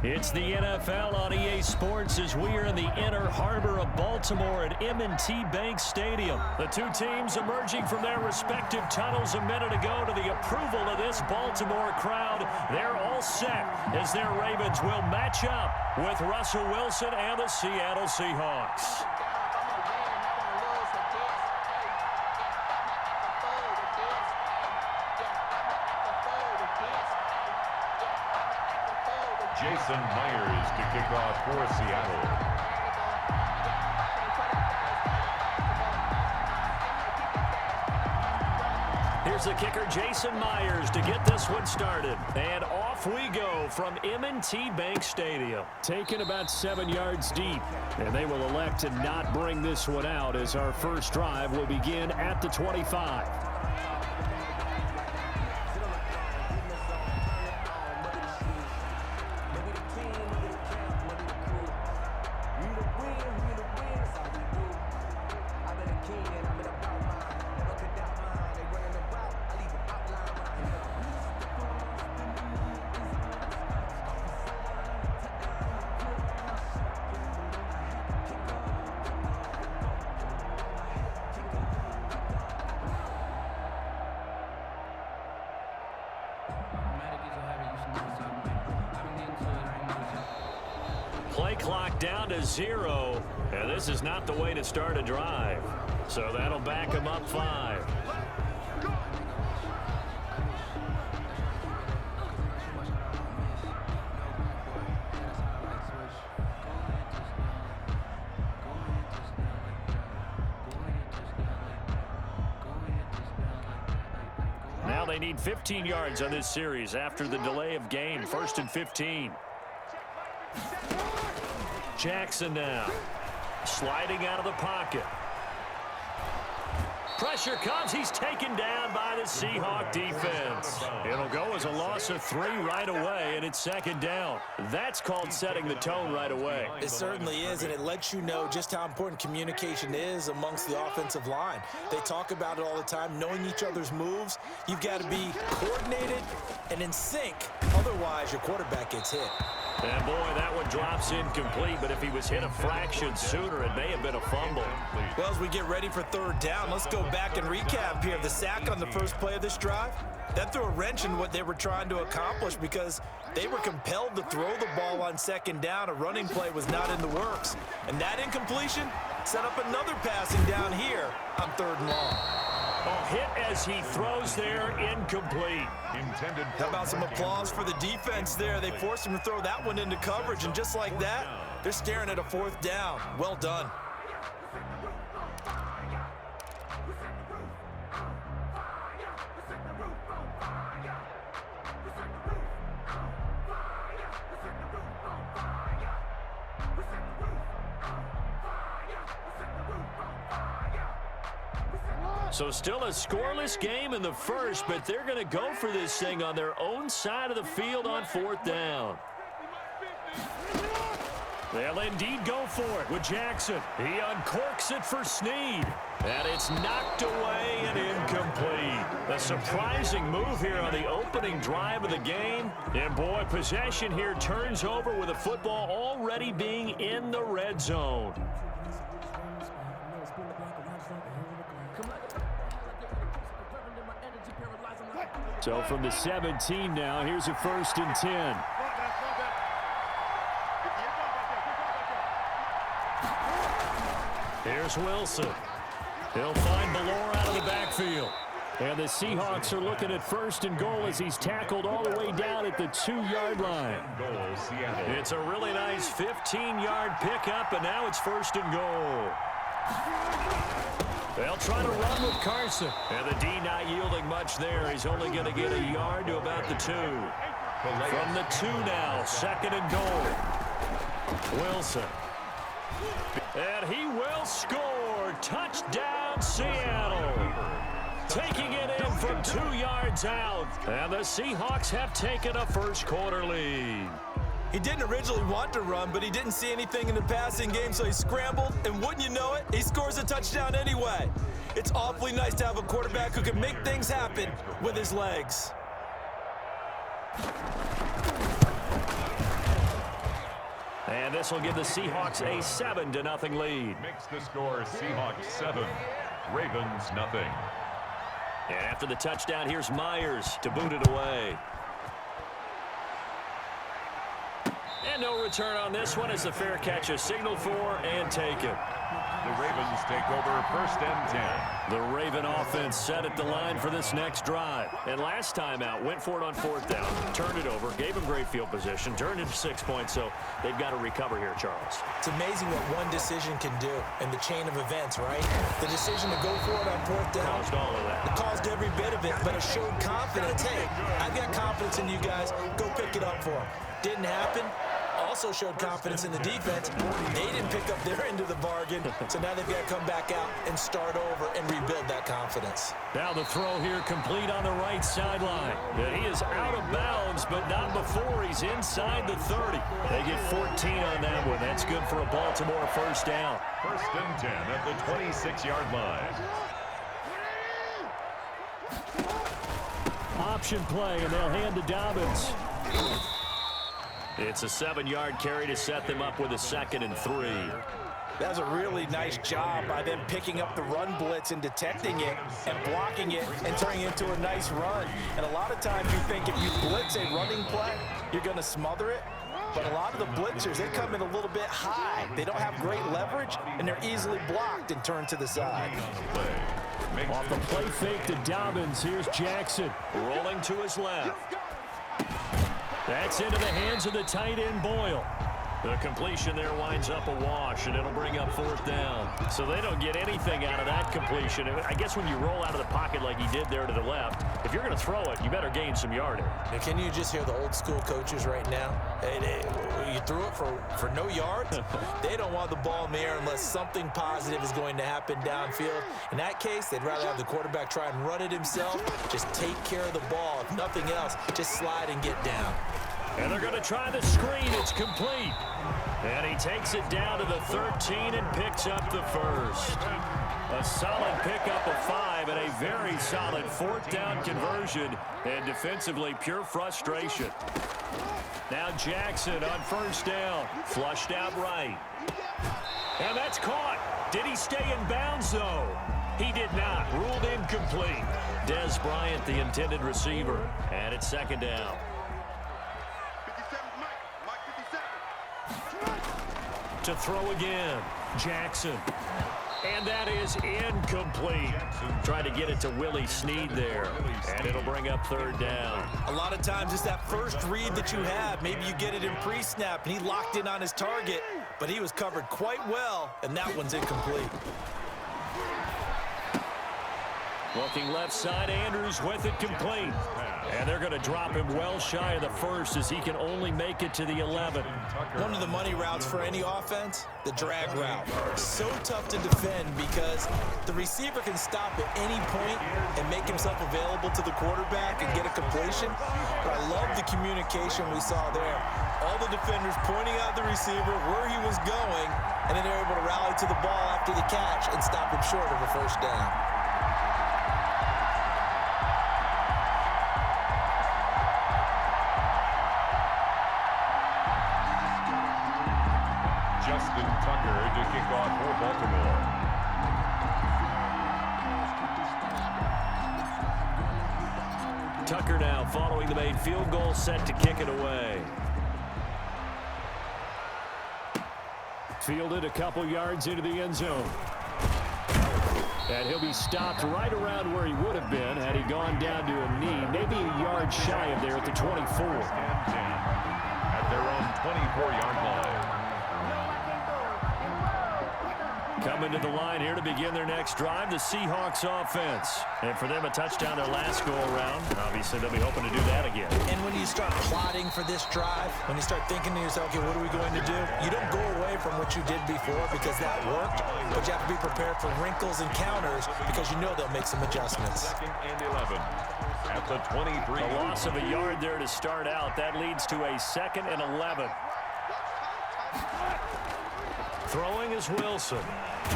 It's the NFL on EA Sports as we are in the inner harbor of Baltimore at M&T Bank Stadium. The two teams emerging from their respective tunnels a minute ago to the approval of this Baltimore crowd. They're all set as their Ravens will match up with Russell Wilson and the Seattle Seahawks. Jason Myers to kick off for Seattle. Here's the kicker, Jason Myers, to get this one started. And off we go from M&T Bank Stadium. Taken about 7 yards deep. And they will elect to not bring this one out as our first drive will begin at the 25. Play clock down to 0, and this is not the way to start a drive. So that'll back them up 5. Now they need 15 yards on this series after the delay of game. 1st and 15. Jackson now, sliding out of the pocket. Pressure comes. He's taken down by the Seahawk defense. It'll go as a loss of 3 right away, and it's 2nd down. That's called setting the tone right away. It certainly is, and it lets you know just how important communication is amongst the offensive line. They talk about it all the time, knowing each other's moves. You've got to be coordinated and in sync. Otherwise, your quarterback gets hit. And boy, that one drops incomplete, but if he was hit a fraction sooner, it may have been a fumble. Well, as we get ready for 3rd down, let's go back and recap here. The sack on the first play of this drive, that threw a wrench in what they were trying to accomplish because they were compelled to throw the ball on 2nd down. A running play was not in the works. And that incompletion set up another passing down here on 3rd and long. Oh, hit as he throws there, incomplete. How about some applause for the defense there? They forced him to throw that one into coverage, and just like that, they're staring at a 4th down. Well done. So still a scoreless game in the first, but they're going to go for this thing on their own side of the field on 4th down. They'll indeed go for it with Jackson. He uncorks it for Snead. And it's knocked away and incomplete. A surprising move here on the opening drive of the game. And boy, possession here turns over with the football already being in the red zone. So from the 17 now, here's a 1st and 10. Here's Wilson. He'll find Ballore out of the backfield. And the Seahawks are looking at 1st and goal as he's tackled all the way down at the 2-yard line. It's a really nice 15-yard pickup, and now it's 1st and goal. They'll try to run with Carson. And the D not yielding much there. He's only going to get a yard to about the 2. From the 2 now, 2nd and goal. Wilson. And he will score. Touchdown, Seattle. Taking it in from 2 yards out. And the Seahawks have taken a first-quarter lead. He didn't originally want to run, but he didn't see anything in the passing game, so he scrambled, and wouldn't you know it, he scores a touchdown anyway. It's awfully nice to have a quarterback who can make things happen with his legs. And this will give the Seahawks a 7-0 lead. Makes the score Seahawks 7, Ravens nothing. And after the touchdown, here's Myers to boot it away. And no return on this one as the fair catch is signaled for and taken. The Ravens take over 1st and 10. The Raven offense set at the line for this next drive. And last time out, went for it on 4th down, turned it over, gave them great field position, turned it to 6 points, so they've got to recover here, Charles. It's amazing what one decision can do in the chain of events, right? The decision to go for it on 4th down. Caused all of that. It caused every bit of it, but it showed confidence. Hey, I've got confidence in you guys. Go pick it up for them. Didn't happen. Also showed confidence in the defense. They didn't pick up their end of the bargain, so now they've got to come back out and start over and rebuild that confidence. Now the throw here complete on the right sideline. And he is out of bounds, but not before he's inside the 30. They get 14 on that one. That's good for a Baltimore 1st down. 1st and 10 at the 26-yard line. Option play, and they'll hand to Dobbins. It's a 7-yard carry to set them up with a 2nd and 3. That was a really nice job by them picking up the run blitz and detecting it and blocking it and turning it into a nice run. And a lot of times you think if you blitz a running play, you're going to smother it. But a lot of the blitzers, they come in a little bit high. They don't have great leverage, and they're easily blocked and turned to the side. Off the play fake to Dobbins, here's Jackson. Rolling to his left. That's into the hands of the tight end, Boyle. The completion there winds up a wash, and it'll bring up 4th down. So they don't get anything out of that completion. I guess when you roll out of the pocket like he did there to the left, if you're going to throw it, you better gain some yardage. Can you just hear the old school coaches right now? You threw it for no yards? They don't want the ball in the air unless something positive is going to happen downfield. In that case, they'd rather have the quarterback try and run it himself. Just take care of the ball. If nothing else, just slide and get down. And they're going to try the screen. It's complete. And he takes it down to the 13 and picks up the 1st. A solid pickup of 5 and a very solid 4th down conversion. And defensively, pure frustration. Now Jackson on 1st down. Flushed out right. And that's caught. Did he stay in bounds, though? He did not. Ruled incomplete. Des Bryant, the intended receiver. And it's 2nd down. To throw again, Jackson. And that is incomplete. Trying to get it to Willie Snead there. And it'll bring up 3rd down. A lot of times it's that first read that you have. Maybe you get it in pre-snap, and he locked in on his target, but he was covered quite well, and that one's incomplete. Looking left side, Andrews with it complete. And they're going to drop him well shy of the 1st as he can only make it to the 11. One of the money routes for any offense, the drag route. So tough to defend because the receiver can stop at any point and make himself available to the quarterback and get a completion. But I love the communication we saw there. All the defenders pointing out the receiver where he was going, and then they're able to rally to the ball after the catch and stop him short of a 1st down. Justin Tucker to kick off for Baltimore. Tucker now following the made field goal, set to kick it away. Fielded a couple yards into the end zone. And he'll be stopped right around where he would have been had he gone down to a knee, maybe a yard shy of there at the 24. At their own 24-yard line. Coming to the line here to begin their next drive, the Seahawks offense. And for them, a touchdown their last go-around. Obviously, they'll be hoping to do that again. And when you start plotting for this drive, when you start thinking to yourself, okay, what are we going to do? You don't go away from what you did before because that worked, but you have to be prepared for wrinkles and counters because you know they'll make some adjustments. 2nd and 11 at the 23. A loss of a yard there to start out. That leads to a 2nd and 11. Throwing is Wilson.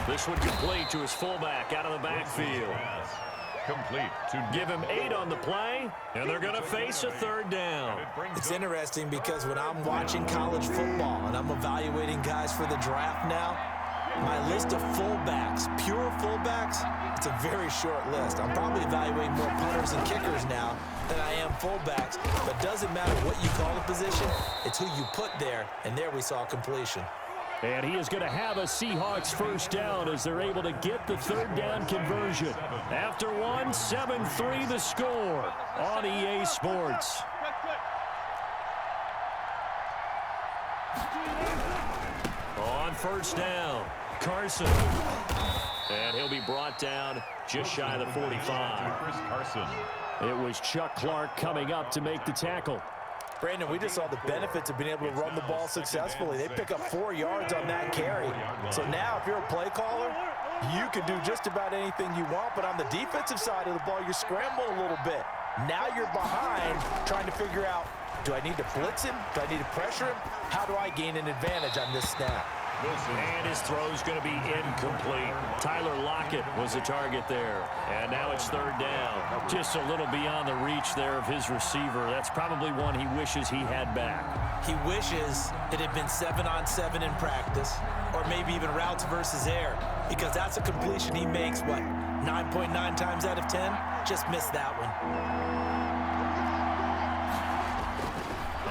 This one complete to his fullback out of the backfield. Complete to Give him 8 on the play, and they're going to face a third down. It's interesting because when I'm watching college football and I'm evaluating guys for the draft now, my list of fullbacks, pure fullbacks, it's a very short list. I'm probably evaluating more punters and kickers now than I am fullbacks, but it doesn't matter what you call a position, it's who you put there, and there we saw completion. And he is going to have a Seahawks first down as they're able to get the third down conversion. After one, 7-3 the score on EA Sports. On first down, Carson. And he'll be brought down just shy of the 45. Chris Carson. It was Chuck Clark coming up to make the tackle. Brandon, we just saw the benefits of being able to run the ball successfully. They pick up 4 yards on that carry. So now if you're a play caller, you can do just about anything you want, but on the defensive side of the ball, you scramble a little bit. Now you're behind trying to figure out, do I need to blitz him? Do I need to pressure him? How do I gain an advantage on this snap? And his throw's going to be incomplete. Tyler Lockett was the target there. And now it's third down. Just a little beyond the reach there of his receiver. That's probably one he wishes he had back. He wishes it had been 7-on-7 in practice, or maybe even routes versus air, because that's a completion he makes, what, 9.9 times out of 10? Just missed that one.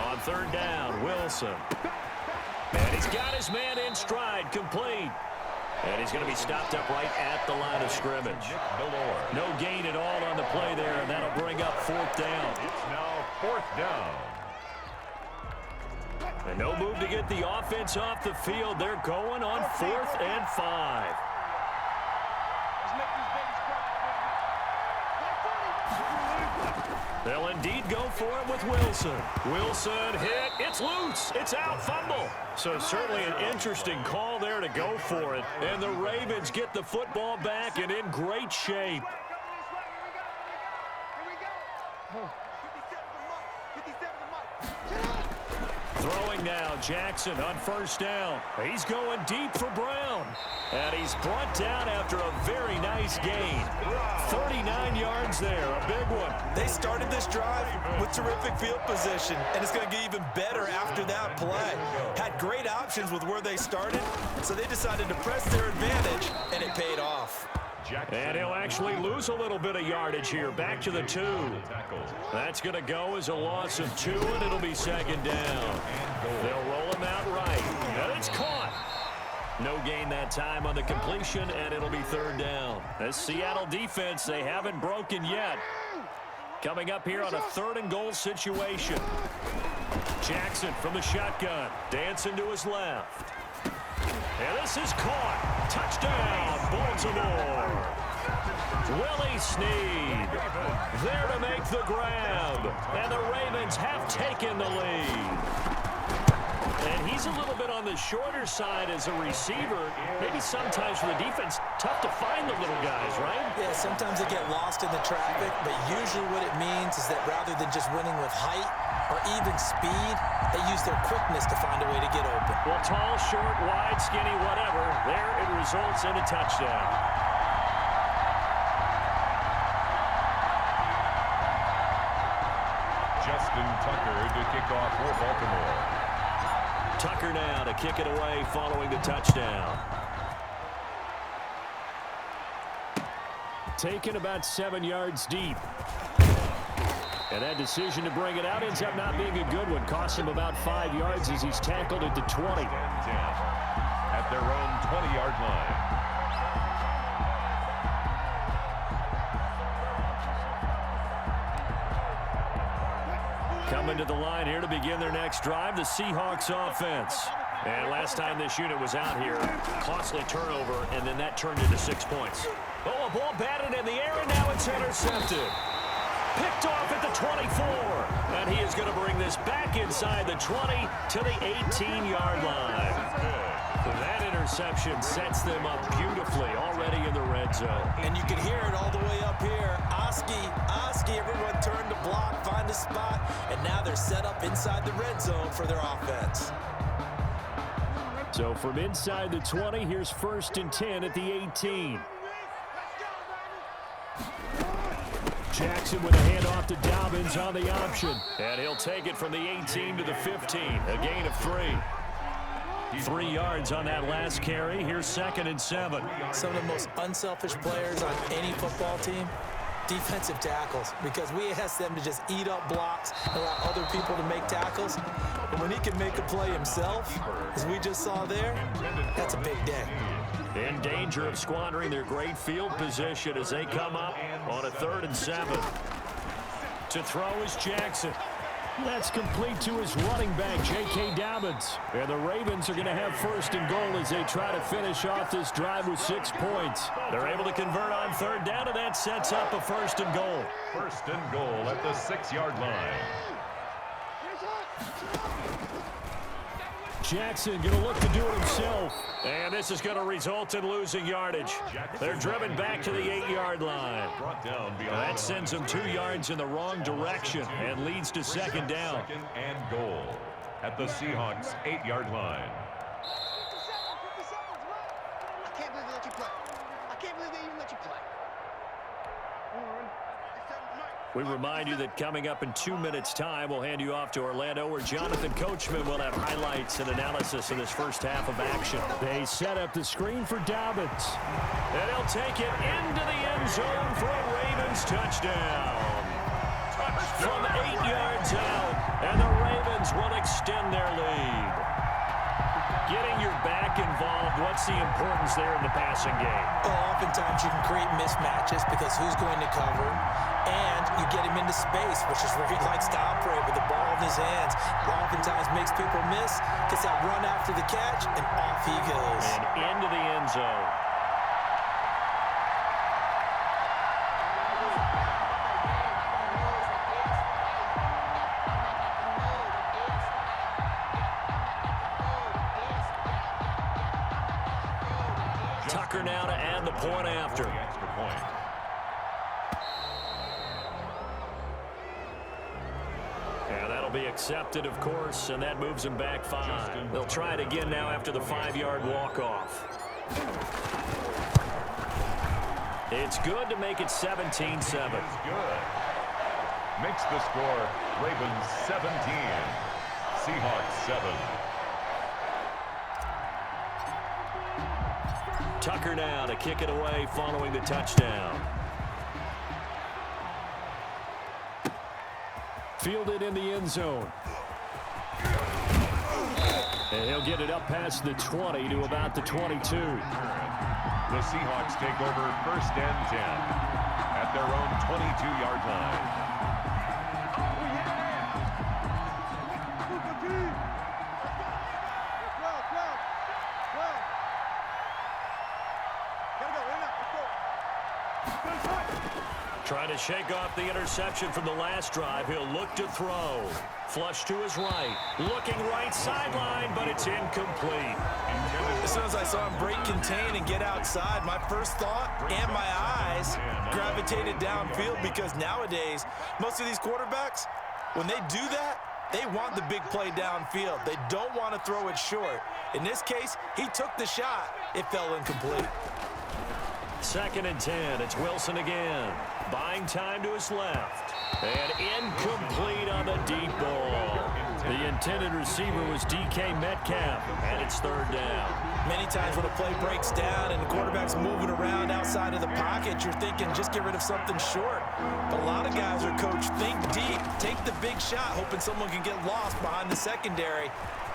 On third down, Wilson. And he's got his man in stride, complete. And he's going to be stopped up right at the line of scrimmage. No gain at all on the play there, and that'll bring up fourth down. It's now fourth down. And no move to get the offense off the field. They're going on 4th and 5. They'll indeed go for it with Wilson. Wilson hit. It's loose. It's out. Fumble. So certainly an interesting call there to go for it. And the Ravens get the football back and in great shape. Throwing now, Jackson on first down. He's going deep for Brown. And he's brought down after a very nice gain. 39 yards there, a big one. They started this drive with terrific field position, and it's going to get even better after that play. Had great options with where they started, so they decided to press their advantage, and it paid off. And he'll actually lose a little bit of yardage here. Back to the 2. That's going to go as a loss of 2, and it'll be second down. They'll roll him out right. And it's caught. No gain that time on the completion, and it'll be third down. This Seattle defense, they haven't broken yet. Coming up here on a 3rd and goal situation. Jackson from the shotgun. Dancing to his left. And this is caught. Touchdown, Baltimore. Willie Snead there to make the grab. And the Ravens have taken the lead. And he's a little bit on the shorter side as a receiver. Maybe sometimes for the defense, tough to find the little guys, right? Yeah, sometimes they get lost in the traffic, but usually what it means is that rather than just winning with height or even speed, they use their quickness to find a way to get open. Well, tall, short, wide, skinny, whatever, there it results in a touchdown. Justin Tucker to kick off for Baltimore. Tucker now to kick it away following the touchdown. Taken about 7 yards deep. And that decision to bring it out ends up not being a good one. Costs him about 5 yards as he's tackled at the 20. At their own 20-yard line. Coming to the line here to begin their next drive, the Seahawks offense. And last time this unit was out here, costly turnover, and then that turned into 6 points. Oh, a ball batted in the air, and now it's intercepted. Picked off at the 24. And he is going to bring this back inside the 20 to the 18-yard line. That interception sets them up beautifully already in the red zone. And you can hear it all the way up here. Oski, everyone turned to block, find a spot, and now they're set up inside the red zone for their offense. So from inside the 20, here's 1st and 10 at the 18. Jackson with a handoff to Dobbins on the option. And he'll take it from the 18 to the 15. A gain of 3. 3 yards on that last carry. Here's 2nd and 7. Some of the most unselfish players on any football team, defensive tackles, because we ask them to just eat up blocks, allow other people to make tackles. And when he can make a play himself, as we just saw there, that's a big day. In danger of squandering their great field position as they come up on a 3rd and 7. To throw is Jackson. That's complete to his running back, J.K. Dobbins. And the Ravens are going to have 1st and goal as they try to finish off this drive with 6 points. They're able to convert on 3rd down, and that sets up a 1st and goal. 1st and goal at the 6-yard line. Jackson going to look to do it himself. And this is going to result in losing yardage. They're driven back to the 8-yard line. That sends them 2 yards in the wrong direction and leads to 2nd down. 2nd and goal at the Seahawks 8-yard line. I can't believe they let you play. I can't believe they even let you play. We remind you that coming up in 2 minutes' time, we'll hand you off to Orlando, where Jonathan Coachman will have highlights and analysis of this first half of action. They set up the screen for Dobbins. And he'll take it into the end zone for a Ravens touchdown. From 8 yards out, and the Ravens will extend their lead. Getting your back involved, what's the importance there in the passing game? Well, oftentimes you can create mismatches because who's going to cover, and you get him into space, which is where he likes to operate with the ball in his hands. Oftentimes makes people miss, gets that run after the catch, and off he goes. And into the end zone. Tucker now to add the point after. Extra point. And that'll be accepted, of course, and that moves them back 5. They'll try it again now after the 5-yard walk-off. It's good to make it 17-7. Good. Makes the score Ravens 17, Seahawks 7. Tucker now to kick it away following the touchdown. Fielded in the end zone. And he'll get it up past the 20 to about the 22. The Seahawks take over 1st and 10 at their own 22-yard line. Trying to shake off the interception from the last drive. He'll look to throw. Flush to his right. Looking right sideline, but it's incomplete. As soon as I saw him break contain and get outside, my first thought and my eyes gravitated downfield, because nowadays, most of these quarterbacks, when they do that, they want the big play downfield. They don't want to throw it short. In this case, he took the shot. It fell incomplete. 2nd and 10. It's Wilson again. Buying time to his left. And incomplete on the deep ball. The intended receiver was DK Metcalf, and it's 3rd down. Many times when a play breaks down and the quarterback's moving around outside of the pocket, you're thinking just get rid of something short. But a lot of guys are coached, think deep, take the big shot, hoping someone can get lost behind the secondary.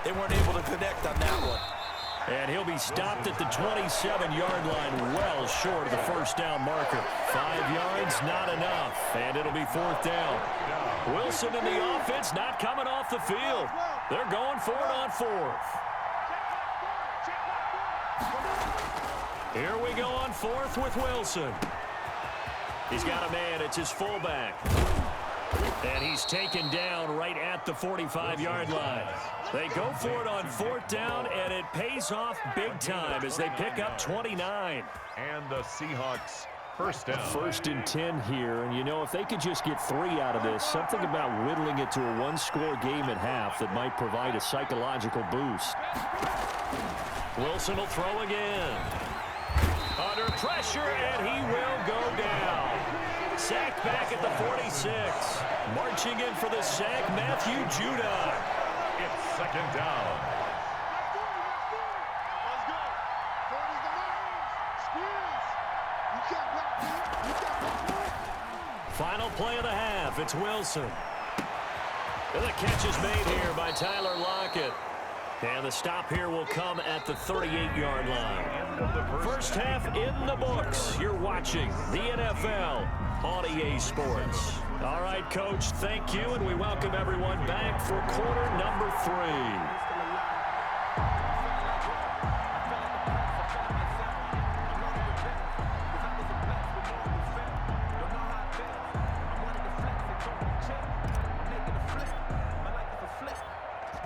They weren't able to connect on that one. And he'll be stopped at the 27-yard line, well short of the 1st down marker. 5 yards, not enough, and it'll be 4th down. Wilson and the offense not coming off the field. They're going for it on 4th. Here we go on 4th with Wilson. He's got a man. It's his fullback. And he's taken down right at the 45-yard line. They go for it on 4th down, and it pays off big time as they pick up 29. And the Seahawks 1st down. 1st and 10 here, and you know, if they could just get 3 out of this, something about whittling it to a 1-score game at half that might provide a psychological boost. Wilson will throw again. Under pressure, and he will go down. sacked back at the 46. Marching in for the sack, Matthew Judon. It's second down. Final play of the half. It's Wilson. And the catch is made here by Tyler Lockett. And the stop here will come at the 38-yard line. First half in the books. You're watching the NFL on EA Sports. All right, Coach, thank you, and we welcome everyone back for quarter number 3.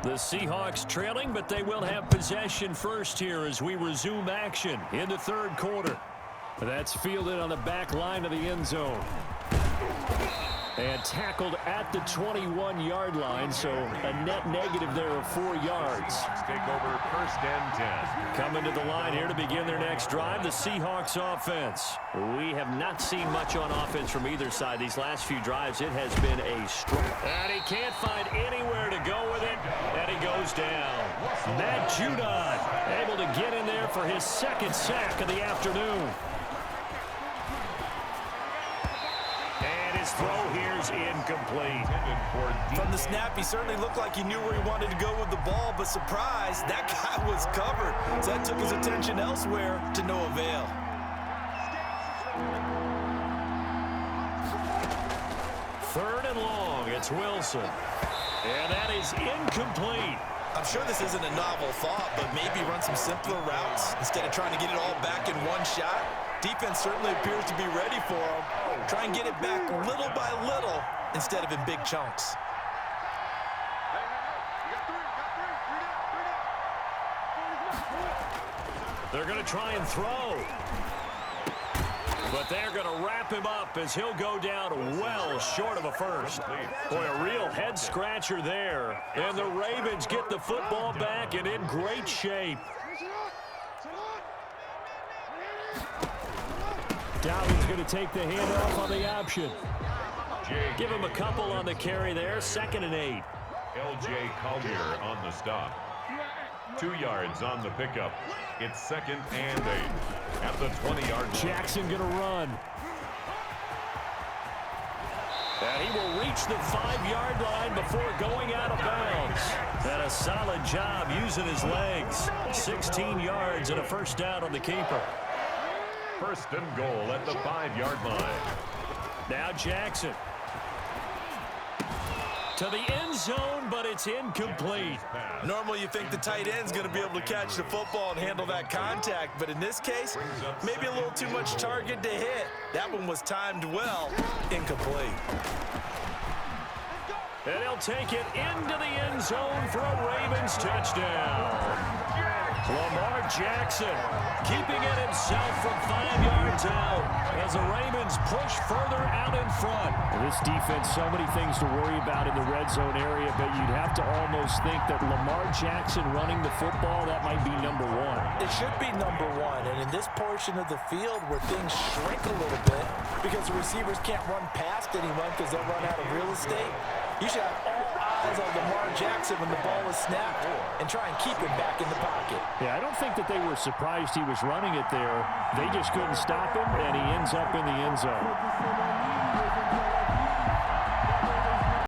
The Seahawks trailing, but they will have possession first here as we resume action in the third quarter. That's fielded on the back line of the end zone. And tackled at the 21-yard line, so a net negative there of 4 yards. Take over first and 10. Coming to the line here to begin their next drive, the Seahawks offense. We have not seen much on offense from either side. These last few drives, it has been a struggle. And he can't find anywhere to go with it, and he goes down. Matt Judon able to get in there for his second sack of the afternoon. His throw here's incomplete. From the snap, he certainly looked like he knew where he wanted to go with the ball, but surprise, that guy was covered. So that took his attention elsewhere to no avail. Third and long, it's Wilson. And that is incomplete. I'm sure this isn't a novel thought, but maybe run some simpler routes instead of trying to get it all back in one shot. Defense certainly appears to be ready for him. Try and get it back little by little instead of in big chunks. They're going to try and throw. But they're going to wrap him up as he'll go down well short of a first. Boy, a real head-scratcher there. And the Ravens get the football back and in great shape. Dalvin's going to take the handoff on the option. Give him a couple on the carry there. 2nd and 8. L.J. Collier on the stop. 2 yards on the pickup. It's 2nd and 8. At the 20-yard line. Jackson going to run. And he will reach the 5-yard line before going out of bounds. And a solid job using his legs. 16 yards and a first down on the keeper. First and goal at the 5-yard line. Now Jackson. To the end zone, but it's incomplete. Normally you think the tight end's going to be able to catch the football and handle that contact, but in this case, maybe a little too much target to hit. That one was timed well. Incomplete. And he'll take it into the end zone for a Ravens touchdown. Lamar Jackson keeping it himself from 5 yards out as the Ravens push further out in front. Well, this defense, so many things to worry about in the red zone area, but you'd have to almost think that Lamar Jackson running the football, that might be number 1. It should be number 1, and in this portion of the field where things shrink a little bit because the receivers can't run past anyone because they'll run out of real estate, you should have all eyes on Lamar Jackson when the ball is snapped and try and keep him back in the pocket. Yeah, I don't think that they were surprised he was running it there. They just couldn't stop him, and he ends up in the end zone.